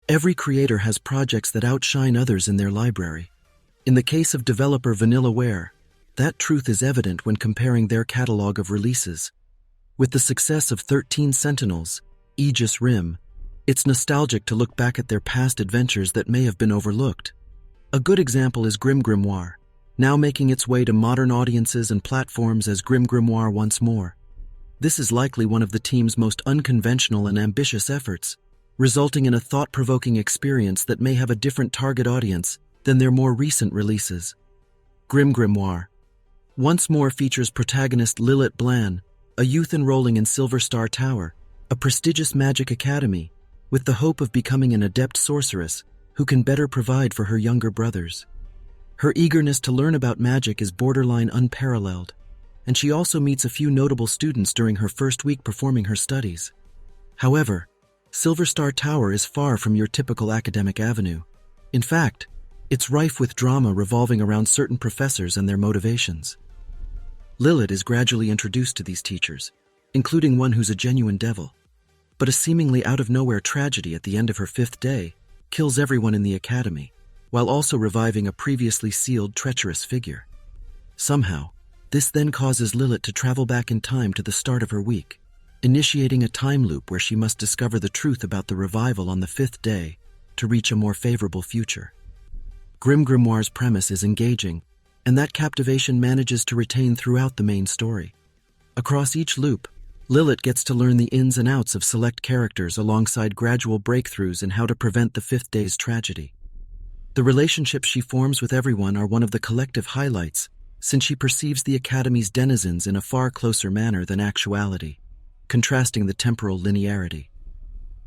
Every creator has projects that outshine others in their library. In the case of developer Vanillaware, that truth is evident when comparing their catalog of releases. With the success of 13 Sentinels, Aegis Rim, it's nostalgic to look back at their past adventures that may have been overlooked. A good example is Grim Grimoire, now making its way to modern audiences and platforms as Grim Grimoire once more. This is likely one of the team's most unconventional and ambitious efforts, resulting in a thought-provoking experience that may have a different target audience than their more recent releases. Grim Grimoire once more features protagonist Lilith Blan, a youth enrolling in Silver Star Tower, a prestigious magic academy, with the hope of becoming an adept sorceress who can better provide for her younger brothers. Her eagerness to learn about magic is borderline unparalleled, and she also meets a few notable students during her first week performing her studies. However, Silver Star Tower is far from your typical academic avenue. In fact, it's rife with drama revolving around certain professors and their motivations. Lilith is gradually introduced to these teachers, including one who's a genuine devil. But a seemingly out-of-nowhere tragedy at the end of her 5th day kills everyone in the academy, while also reviving a previously sealed treacherous figure. Somehow, this then causes Lilith to travel back in time to the start of her week, initiating a time loop where she must discover the truth about the revival on the 5th day to reach a more favorable future. Grim Grimoire's premise is engaging, and that captivation manages to retain throughout the main story. Across each loop, Lilith gets to learn the ins and outs of select characters alongside gradual breakthroughs in how to prevent the 5th day's tragedy. The relationships she forms with everyone are one of the collective highlights, since she perceives the Academy's denizens in a far closer manner than actuality, contrasting the temporal linearity.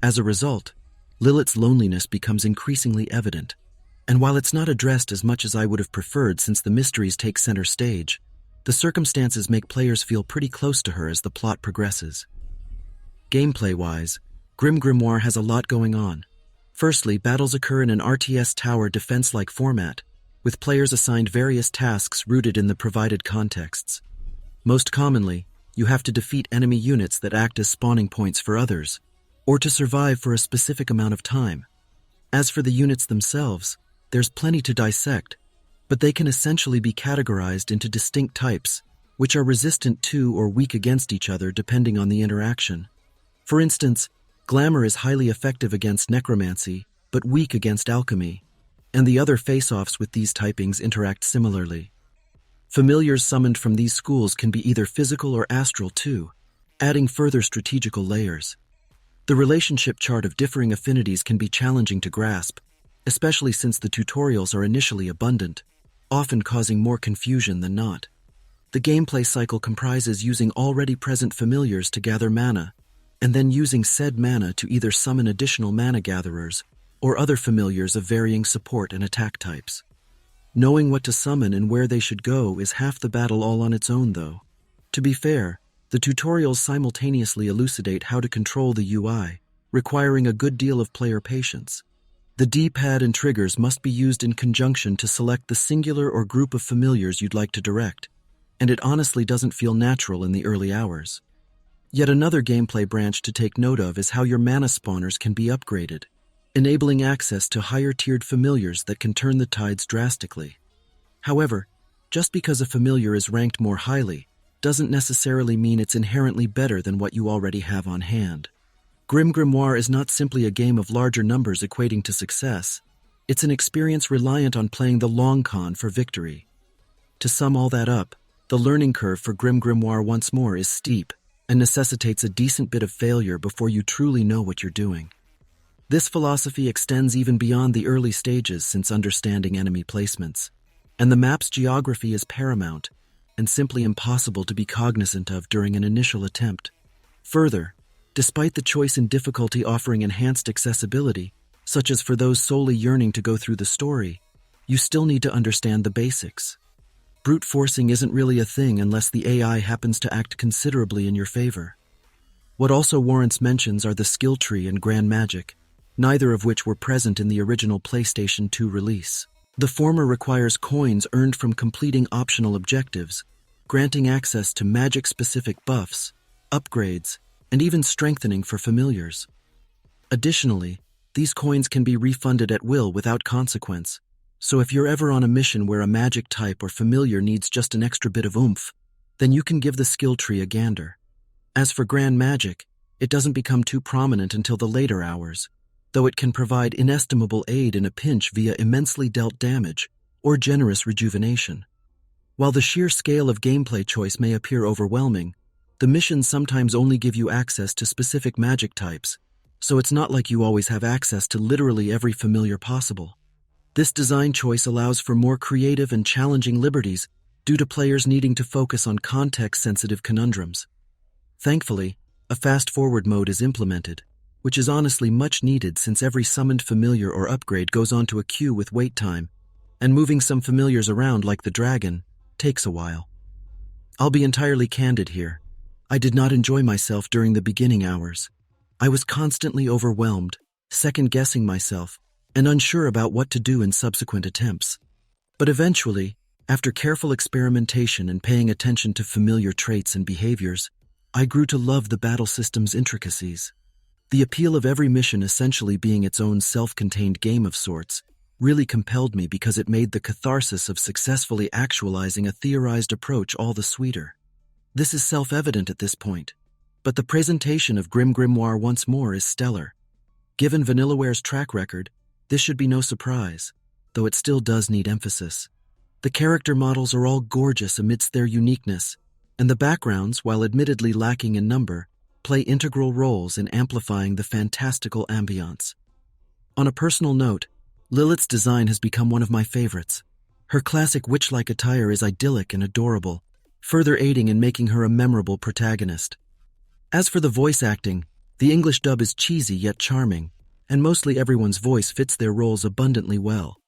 As a result, Lilith's loneliness becomes increasingly evident, and while it's not addressed as much as I would have preferred since the mysteries take center stage, the circumstances make players feel pretty close to her as the plot progresses. Gameplay-wise, Grim Grimoire has a lot going on. Firstly, battles occur in an RTS tower defense-like format, with players assigned various tasks rooted in the provided contexts. Most commonly, you have to defeat enemy units that act as spawning points for others, or to survive for a specific amount of time. As for the units themselves, there's plenty to dissect, but they can essentially be categorized into distinct types, which are resistant to or weak against each other depending on the interaction. For instance, Glamour is highly effective against necromancy, but weak against alchemy, and the other face-offs with these typings interact similarly. Familiars summoned from these schools can be either physical or astral too, adding further strategical layers. The relationship chart of differing affinities can be challenging to grasp, especially since the tutorials are initially abundant, often causing more confusion than not. The gameplay cycle comprises using already present familiars to gather mana, and then using said mana to either summon additional mana gatherers or other familiars of varying support and attack types. Knowing what to summon and where they should go is half the battle all on its own, though. To be fair, the tutorials simultaneously elucidate how to control the UI, requiring a good deal of player patience. The D-pad and triggers must be used in conjunction to select the singular or group of familiars you'd like to direct, and it honestly doesn't feel natural in the early hours. Yet another gameplay branch to take note of is how your mana spawners can be upgraded, enabling access to higher-tiered familiars that can turn the tides drastically. However, just because a familiar is ranked more highly doesn't necessarily mean it's inherently better than what you already have on hand. Grim Grimoire is not simply a game of larger numbers equating to success. It's an experience reliant on playing the long con for victory. To sum all that up, the learning curve for Grim Grimoire once more is steep and necessitates a decent bit of failure before you truly know what you're doing. This philosophy extends even beyond the early stages since understanding enemy placements, and the map's geography is paramount and simply impossible to be cognizant of during an initial attempt. Further, despite the choice and difficulty offering enhanced accessibility, such as for those solely yearning to go through the story, you still need to understand the basics. Brute forcing isn't really a thing unless the AI happens to act considerably in your favor. What also warrants mentions are the skill tree and grand magic, neither of which were present in the original PlayStation 2 release. The former requires coins earned from completing optional objectives, granting access to magic-specific buffs, upgrades, and even strengthening for familiars. Additionally, These coins can be refunded at will without consequence. So if you're ever on a mission where a magic type or familiar needs just an extra bit of oomph, then you can give the skill tree a gander. As for grand magic, it doesn't become too prominent until the later hours, though it can provide inestimable aid in a pinch via immensely dealt damage or generous rejuvenation. While the sheer scale of gameplay choice may appear overwhelming, the missions sometimes only give you access to specific magic types, so it's not like you always have access to literally every familiar possible. This design choice allows for more creative and challenging liberties due to players needing to focus on context-sensitive conundrums. Thankfully, a fast-forward mode is implemented, which is honestly much needed since every summoned familiar or upgrade goes onto a queue with wait time, and moving some familiars around like the dragon takes a while. I'll be entirely candid here. I did not enjoy myself during the beginning hours. I was constantly overwhelmed, second-guessing myself, and unsure about what to do in subsequent attempts. But eventually, after careful experimentation and paying attention to familiar traits and behaviors, I grew to love the battle system's intricacies. The appeal of every mission essentially being its own self-contained game of sorts really compelled me because it made the catharsis of successfully actualizing a theorized approach all the sweeter. This is self-evident at this point, but the presentation of Grim Grimoire once more is stellar. Given Vanillaware's track record, this should be no surprise, though it still does need emphasis. The character models are all gorgeous amidst their uniqueness, and the backgrounds, while admittedly lacking in number, play integral roles in amplifying the fantastical ambiance. On a personal note, Lilith's design has become one of my favorites. Her classic witch-like attire is idyllic and adorable, further aiding in making her a memorable protagonist. As for the voice acting, the English dub is cheesy yet charming, and mostly everyone's voice fits their roles abundantly well.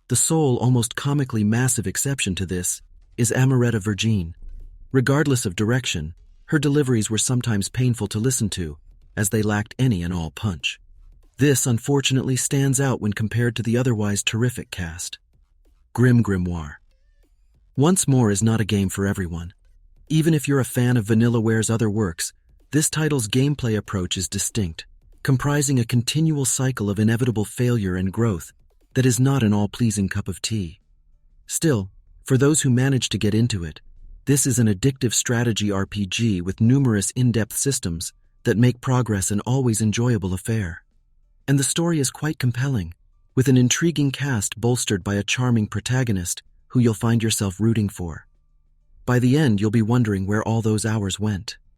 The sole, almost comically massive exception to this is Amaretta Virgin. Regardless of direction, her deliveries were sometimes painful to listen to, as they lacked any and all punch. This, unfortunately, stands out when compared to the otherwise terrific cast. Grim Grimoire. Once more is not a game for everyone. Even if you're a fan of Vanillaware's other works, this title's gameplay approach is distinct, comprising a continual cycle of inevitable failure and growth that is not an all-pleasing cup of tea. Still, for those who manage to get into it, this is an addictive strategy RPG with numerous in-depth systems that make progress an always enjoyable affair. And the story is quite compelling, with an intriguing cast bolstered by a charming protagonist who you'll find yourself rooting for. By the end, you'll be wondering where all those hours went.